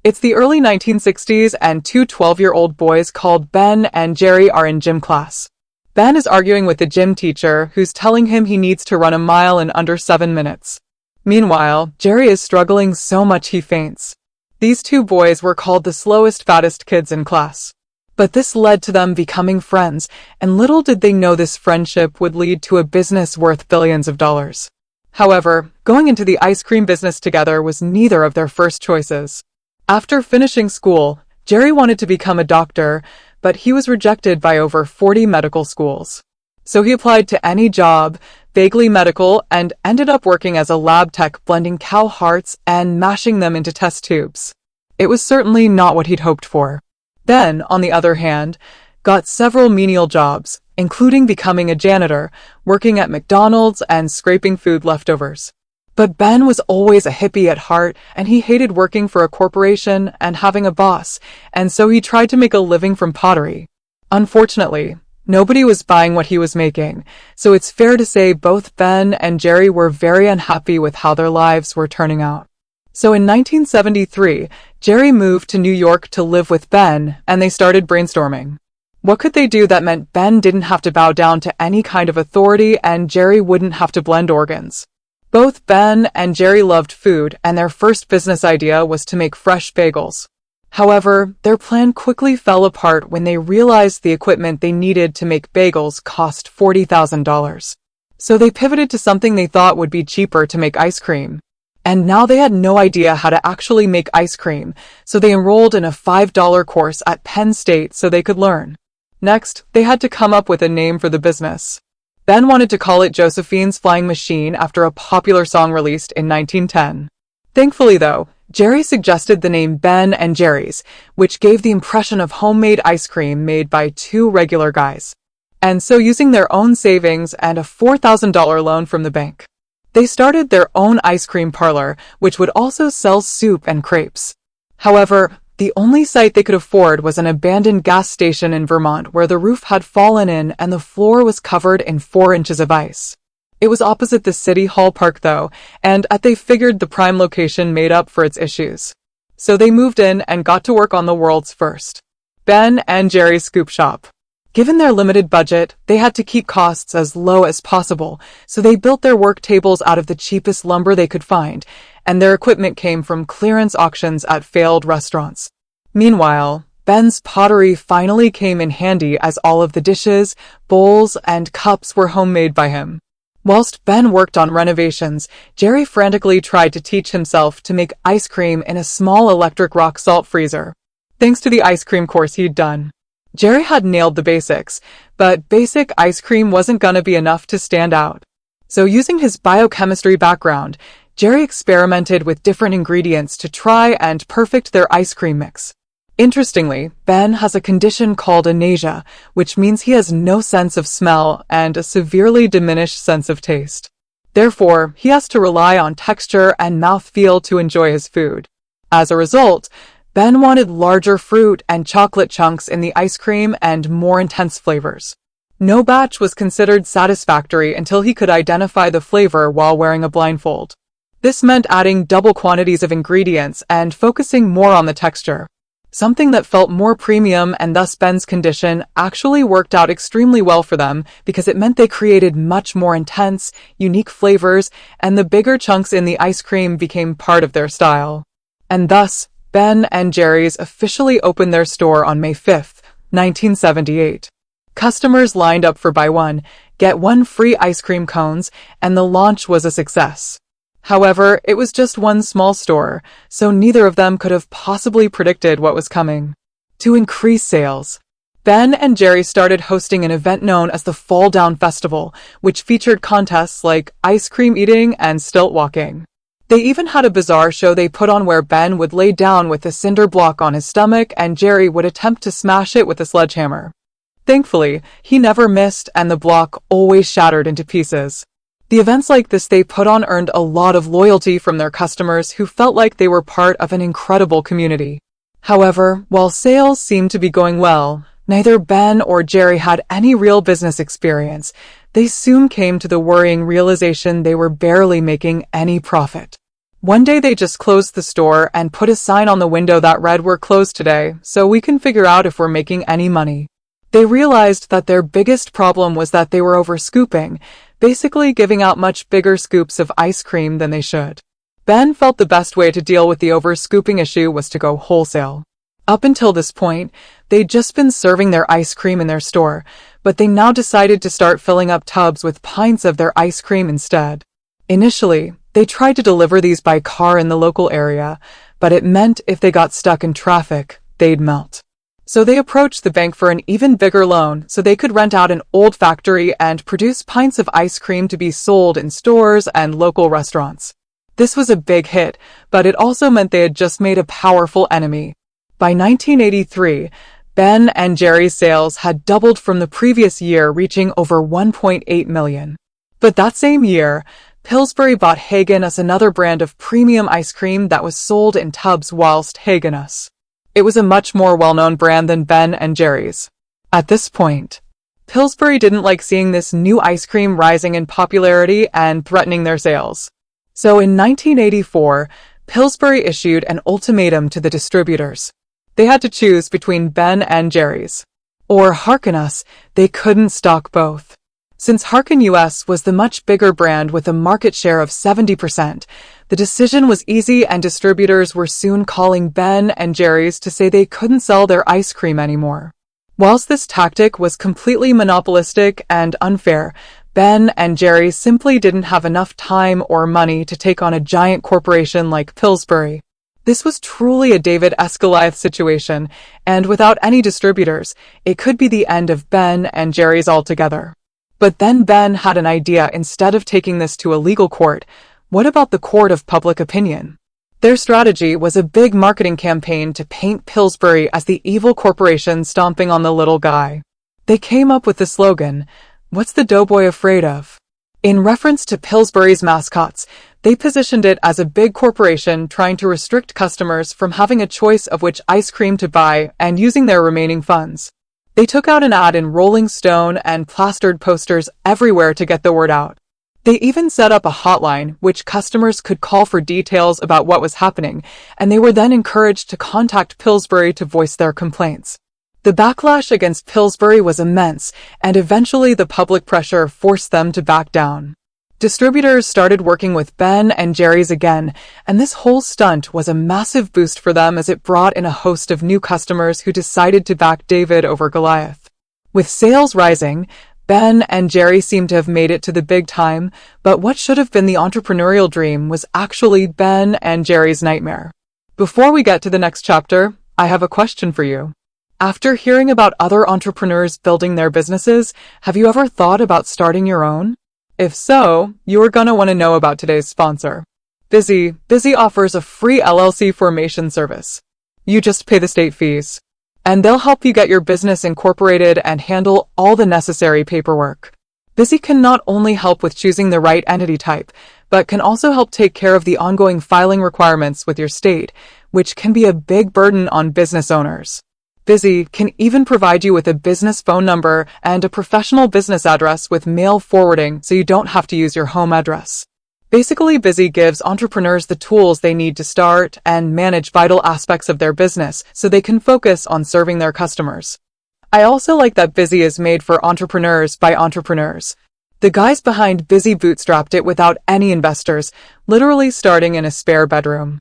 It's the early 1960s and two 12-year-old boys called Ben and Jerry are in gym class. Ben is arguing with the gym teacher who's telling him he needs to run a mile in under 7 minutes. Meanwhile, Jerry is struggling so much he faints. These two boys were called the slowest, fattest kids in class. But this led to them becoming friends, and little did they know this friendship would lead to a business worth billions of dollars. However, going into the ice cream business together was neither of their first choices. After finishing school, Jerry wanted to become a doctor, but he was rejected by over 40 medical schools. So he applied to any job, vaguely medical, and ended up working as a lab tech blending cow hearts and mashing them into test tubes. It was certainly not what he'd hoped for. Ben, on the other hand, got several menial jobs, including becoming a janitor, working at McDonald's and scraping food leftovers. But Ben was always a hippie at heart, and he hated working for a corporation and having a boss, and so he tried to make a living from pottery. Unfortunately, nobody was buying what he was making, so it's fair to say both Ben and Jerry were very unhappy with how their lives were turning out. So in 1973, Jerry moved to New York to live with Ben, and they started brainstorming. What could they do that meant Ben didn't have to bow down to any kind of authority and Jerry wouldn't have to blend organs? Both Ben and Jerry loved food, and their first business idea was to make fresh bagels. However, their plan quickly fell apart when they realized the equipment they needed to make bagels cost $40,000. So they pivoted to something they thought would be cheaper to make ice cream. And now they had no idea how to actually make ice cream, so they enrolled in a $5 course at Penn State so they could learn. Next, they had to come up with a name for the business. Ben wanted to call it Josephine's Flying Machine after a popular song released in 1910. Thankfully though, Jerry suggested the name Ben and Jerry's, which gave the impression of homemade ice cream made by two regular guys. And so using their own savings and a $4,000 loan from the bank, they started their own ice cream parlor, which would also sell soup and crepes. However, the only site they could afford was an abandoned gas station in Vermont where the roof had fallen in and the floor was covered in 4 inches of ice. It was opposite the City Hall Park though, and they figured the prime location made up for its issues. So they moved in and got to work on the world's first Ben and Jerry's Scoop Shop. Given their limited budget, they had to keep costs as low as possible, so they built their work tables out of the cheapest lumber they could find, and their equipment came from clearance auctions at failed restaurants. Meanwhile, Ben's pottery finally came in handy as all of the dishes, bowls, and cups were homemade by him. Whilst Ben worked on renovations, Jerry frantically tried to teach himself to make ice cream in a small electric rock salt freezer. Thanks to the ice cream course he'd done, Jerry had nailed the basics, but basic ice cream wasn't gonna be enough to stand out. So using his biochemistry background, Jerry experimented with different ingredients to try and perfect their ice cream mix. Interestingly, Ben has a condition called anasia, which means he has no sense of smell and a severely diminished sense of taste. Therefore, he has to rely on texture and mouthfeel to enjoy his food. As a result, Ben wanted larger fruit and chocolate chunks in the ice cream and more intense flavors. No batch was considered satisfactory until he could identify the flavor while wearing a blindfold. This meant adding double quantities of ingredients and focusing more on the texture. Something that felt more premium, and thus Ben's condition actually worked out extremely well for them because it meant they created much more intense, unique flavors, and the bigger chunks in the ice cream became part of their style. And thus, Ben and Jerry's officially opened their store on May 5th, 1978. Customers lined up for buy one, get one free ice cream cones, and the launch was a success. However, it was just one small store, so neither of them could have possibly predicted what was coming. To increase sales, Ben and Jerry started hosting an event known as the Fall Down Festival, which featured contests like ice cream eating and stilt walking. They even had a bizarre show they put on where Ben would lay down with a cinder block on his stomach and Jerry would attempt to smash it with a sledgehammer. Thankfully, he never missed and the block always shattered into pieces. The events like this they put on earned a lot of loyalty from their customers who felt like they were part of an incredible community. However, while sales seemed to be going well, neither Ben or Jerry had any real business experience. They soon came to the worrying realization they were barely making any profit. One day they just closed the store and put a sign on the window that read, "We're closed today, so we can figure out if we're making any money." They realized that their biggest problem was that they were over-scooping, basically giving out much bigger scoops of ice cream than they should. Ben felt the best way to deal with the over-scooping issue was to go wholesale. Up until this point, they'd just been serving their ice cream in their store, but they now decided to start filling up tubs with pints of their ice cream instead. Initially, they tried to deliver these by car in the local area, but it meant if they got stuck in traffic, they'd melt. So they approached the bank for an even bigger loan so they could rent out an old factory and produce pints of ice cream to be sold in stores and local restaurants. This was a big hit, but it also meant they had just made a powerful enemy. By 1983, Ben and Jerry's sales had doubled from the previous year, reaching over 1.8 million. But that same year, Pillsbury bought Häagen-Dazs, another brand of premium ice cream that was sold in tubs whilst Häagen-Dazs. It was a much more well-known brand than Ben and Jerry's. At this point, Pillsbury didn't like seeing this new ice cream rising in popularity and threatening their sales. So in 1984, Pillsbury issued an ultimatum to the distributors. They had to choose between Ben and Jerry's. Or Häagen-Dazs, they couldn't stock both. Since Harkin US was the much bigger brand with a market share of 70%, the decision was easy and distributors were soon calling Ben and Jerry's to say they couldn't sell their ice cream anymore. Whilst this tactic was completely monopolistic and unfair, Ben and Jerry's simply didn't have enough time or money to take on a giant corporation like Pillsbury. This was truly a David-Goliath situation, and without any distributors, it could be the end of Ben and Jerry's altogether. But then Ben had an idea. Instead of taking this to a legal court, what about the court of public opinion? Their strategy was a big marketing campaign to paint Pillsbury as the evil corporation stomping on the little guy. They came up with the slogan, "What's the doughboy afraid of?" In reference to Pillsbury's mascots, they positioned it as a big corporation trying to restrict customers from having a choice of which ice cream to buy and using their remaining funds. They took out an ad in Rolling Stone and plastered posters everywhere to get the word out. They even set up a hotline which customers could call for details about what was happening, and they were then encouraged to contact Pillsbury to voice their complaints. The backlash against Pillsbury was immense, and eventually the public pressure forced them to back down. Distributors started working with Ben and Jerry's again, and this whole stunt was a massive boost for them as it brought in a host of new customers who decided to back David over Goliath. With sales rising, Ben and Jerry seemed to have made it to the big time, but what should have been the entrepreneurial dream was actually Ben and Jerry's nightmare. Before we get to the next chapter, I have a question for you. After hearing about other entrepreneurs building their businesses, have you ever thought about starting your own? If so, you're gonna want to know about today's sponsor. Busy. Busy offers a free LLC formation service. You just pay the state fees, and they'll help you get your business incorporated and handle all the necessary paperwork. Busy can not only help with choosing the right entity type, but can also help take care of the ongoing filing requirements with your state, which can be a big burden on business owners. Busy can even provide you with a business phone number and a professional business address with mail forwarding so you don't have to use your home address. Basically, Busy gives entrepreneurs the tools they need to start and manage vital aspects of their business so they can focus on serving their customers. I also like that Busy is made for entrepreneurs by entrepreneurs. The guys behind Busy bootstrapped it without any investors, literally starting in a spare bedroom.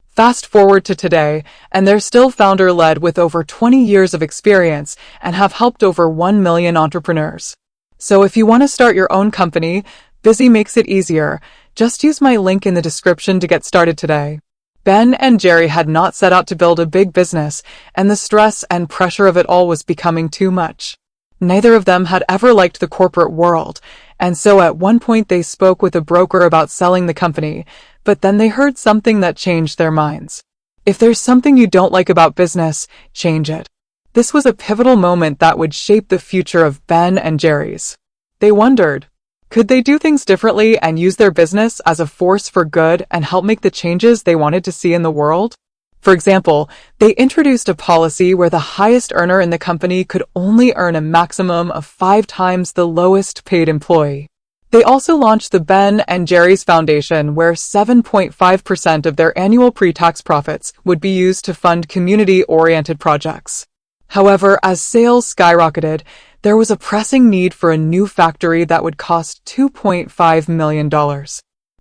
Fast forward to today, and they're still founder-led with over 20 years of experience and have helped over 1 million entrepreneurs. So if you want to start your own company, Busy makes it easier. Just use my link in the description to get started today. Ben and Jerry had not set out to build a big business, and the stress and pressure of it all was becoming too much. Neither of them had ever liked the corporate world, and so at one point they spoke with a broker about selling the company, but then they heard something that changed their minds. If there's something you don't like about business, change it. This was a pivotal moment that would shape the future of Ben and Jerry's. They wondered, could they do things differently and use their business as a force for good and help make the changes they wanted to see in the world? For example, they introduced a policy where the highest earner in the company could only earn a maximum of 5 times the lowest paid employee. They also launched the Ben and Jerry's Foundation, where 7.5% of their annual pre-tax profits would be used to fund community-oriented projects. However, as sales skyrocketed, there was a pressing need for a new factory that would cost $2.5 million.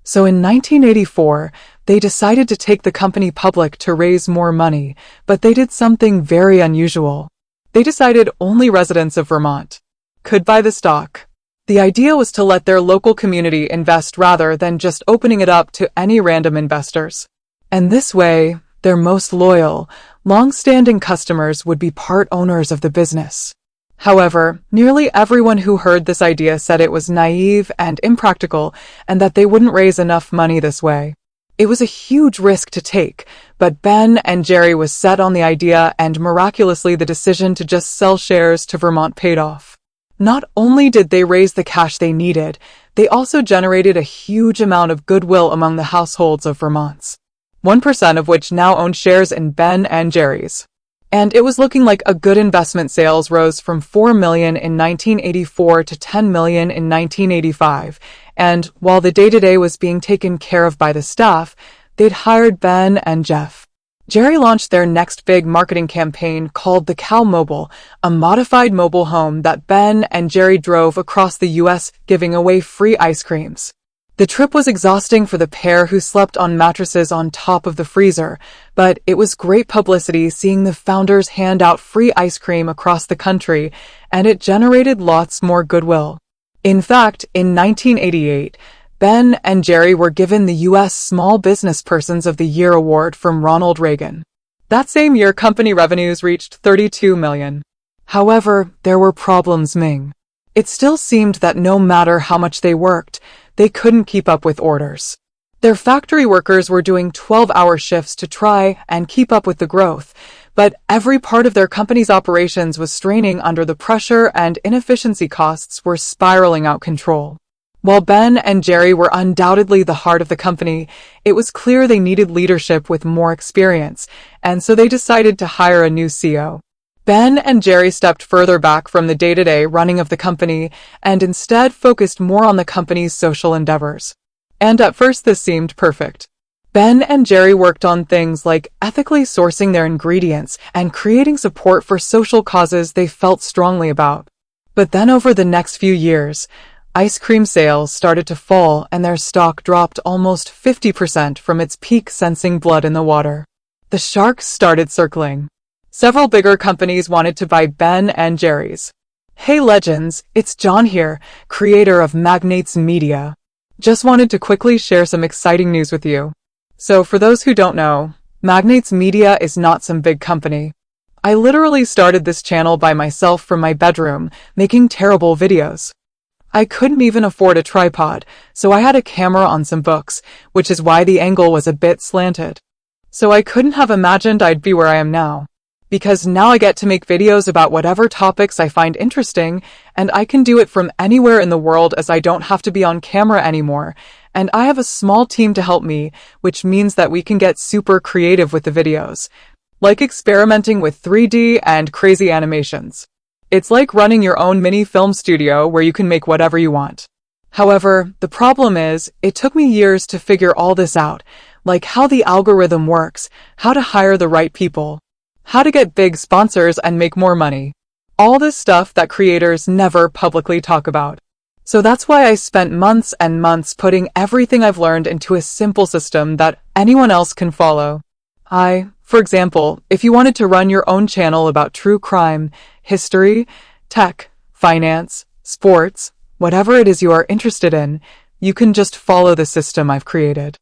So in 1984, they decided to take the company public to raise more money, but they did something very unusual. They decided only residents of Vermont could buy the stock. The idea was to let their local community invest rather than just opening it up to any random investors. And this way, their most loyal, long-standing customers would be part owners of the business. However, nearly everyone who heard this idea said it was naive and impractical and that they wouldn't raise enough money this way. It was a huge risk to take, but Ben and Jerry was set on the idea, and miraculously the decision to just sell shares to Vermont paid off. Not only did they raise the cash they needed, they also generated a huge amount of goodwill among the households of Vermont's, 1% of which now owned shares in Ben and Jerry's. And it was looking like a good investment. Sales rose from $4 million in 1984 to $10 million in 1985, and while the day-to-day was being taken care of by the staff, they'd hired Ben and Jeff. Jerry launched their next big marketing campaign called the Cow Mobile, a modified mobile home that Ben and Jerry drove across the U.S., giving away free ice creams. The trip was exhausting for the pair, who slept on mattresses on top of the freezer, but it was great publicity seeing the founders hand out free ice cream across the country, and it generated lots more goodwill. In fact, in 1988, Ben and Jerry were given the U.S. Small Business Persons of the Year award from Ronald Reagan. That same year, company revenues reached $32 million. However, there were problems. It still seemed that no matter how much they worked, they couldn't keep up with orders. Their factory workers were doing 12-hour shifts to try and keep up with the growth, but every part of their company's operations was straining under the pressure, and inefficiency costs were spiraling out of control. While Ben and Jerry were undoubtedly the heart of the company, it was clear they needed leadership with more experience, and so they decided to hire a new CEO. Ben and Jerry stepped further back from the day-to-day running of the company and instead focused more on the company's social endeavors. And at first this seemed perfect. Ben and Jerry worked on things like ethically sourcing their ingredients and creating support for social causes they felt strongly about. But then over the next few years, ice cream sales started to fall and their stock dropped almost 50% from its peak, sensing blood in the water. The sharks started circling. Several bigger companies wanted to buy Ben and Jerry's. Hey legends, it's John here, creator of Magnates Media. Just wanted to quickly share some exciting news with you. So for those who don't know, Magnates Media is not some big company. I literally started this channel by myself from my bedroom, making terrible videos. I couldn't even afford a tripod, so I had a camera on some books, which is why the angle was a bit slanted. So I couldn't have imagined I'd be where I am now. Because now I get to make videos about whatever topics I find interesting, and I can do it from anywhere in the world as I don't have to be on camera anymore, and I have a small team to help me, which means that we can get super creative with the videos, like experimenting with 3D and crazy animations. It's like running your own mini film studio where you can make whatever you want. However, the problem is, it took me years to figure all this out, like how the algorithm works, how to hire the right people, how to get big sponsors and make more money. All this stuff that creators never publicly talk about. So that's why I spent months and months putting everything I've learned into a simple system that anyone else can follow. For example, if you wanted to run your own channel about true crime, history, tech, finance, sports, whatever it is you are interested in, you can just follow the system I've created.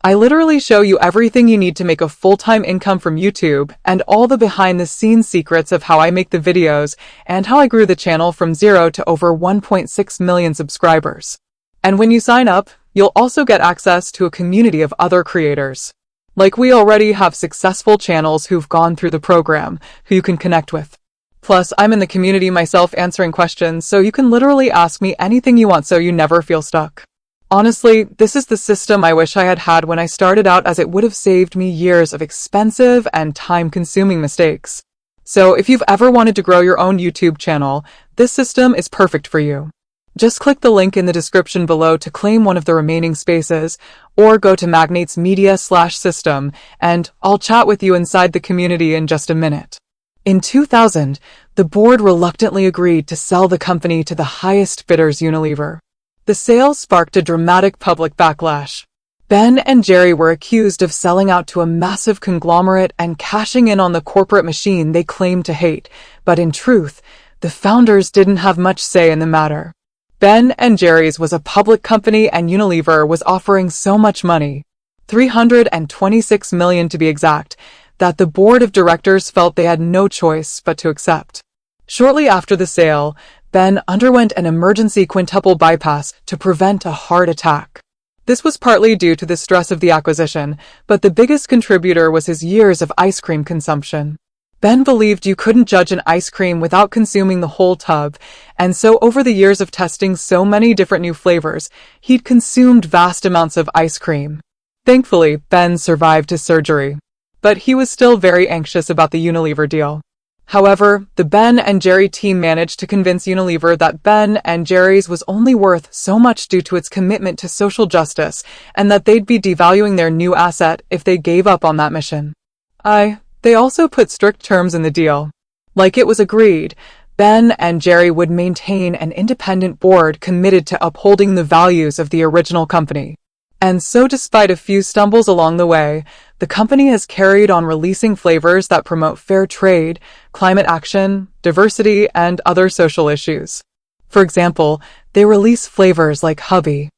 I literally show you everything you need to make a full-time income from YouTube, and all the behind-the-scenes secrets of how I make the videos and how I grew the channel from 0 to over 1.6 million subscribers. And when you sign up, you'll also get access to a community of other creators. Like, we already have successful channels who've gone through the program, who you can connect with. Plus, I'm in the community myself answering questions, so you can literally ask me anything you want so you never feel stuck. Honestly, this is the system I wish I had had when I started out, as it would have saved me years of expensive and time-consuming mistakes. So if you've ever wanted to grow your own YouTube channel, this system is perfect for you. Just click the link in the description below to claim one of the remaining spaces, or go to Magnate's Media/system, and I'll chat with you inside the community in just a minute. In 2000, the board reluctantly agreed to sell the company to the highest bidders, Unilever. The sale sparked a dramatic public backlash. Ben and Jerry were accused of selling out to a massive conglomerate and cashing in on the corporate machine they claimed to hate, but in truth, the founders didn't have much say in the matter. Ben and Jerry's was a public company and Unilever was offering so much money, $326 million to be exact, that the board of directors felt they had no choice but to accept. Shortly after the sale, Ben underwent an emergency quintuple bypass to prevent a heart attack. This was partly due to the stress of the acquisition, but the biggest contributor was his years of ice cream consumption. Ben believed you couldn't judge an ice cream without consuming the whole tub, and so over the years of testing so many different new flavors, he'd consumed vast amounts of ice cream. Thankfully, Ben survived his surgery, but he was still very anxious about the Unilever deal. However, the Ben and Jerry team managed to convince Unilever that Ben and Jerry's was only worth so much due to its commitment to social justice, and that they'd be devaluing their new asset if they gave up on that mission. They also put strict terms in the deal. Like it was agreed, Ben and Jerry would maintain an independent board committed to upholding the values of the original company. And so despite a few stumbles along the way, the company has carried on releasing flavors that promote fair trade, climate action, diversity, and other social issues. For example, they release flavors like Hubby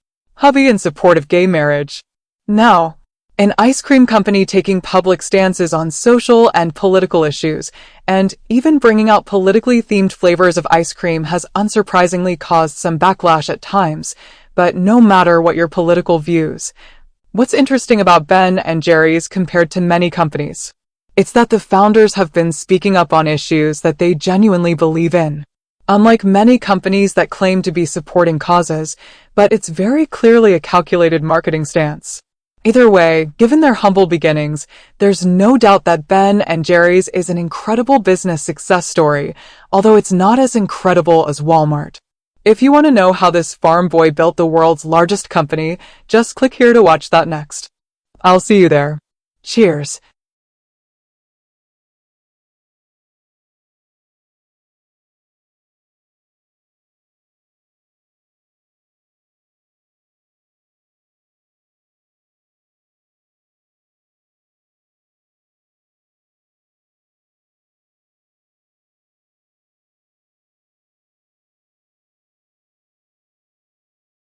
in support of gay marriage. Now, an ice cream company taking public stances on social and political issues, and even bringing out politically themed flavors of ice cream has unsurprisingly caused some backlash at times. But no matter what your political views, what's interesting about Ben and Jerry's compared to many companies? It's that the founders have been speaking up on issues that they genuinely believe in. Unlike many companies that claim to be supporting causes, but it's very clearly a calculated marketing stance. Either way, given their humble beginnings, there's no doubt that Ben and Jerry's is an incredible business success story, although it's not as incredible as Walmart. If you want to know how this farm boy built the world's largest company, just click here to watch that next. I'll see you there. Cheers.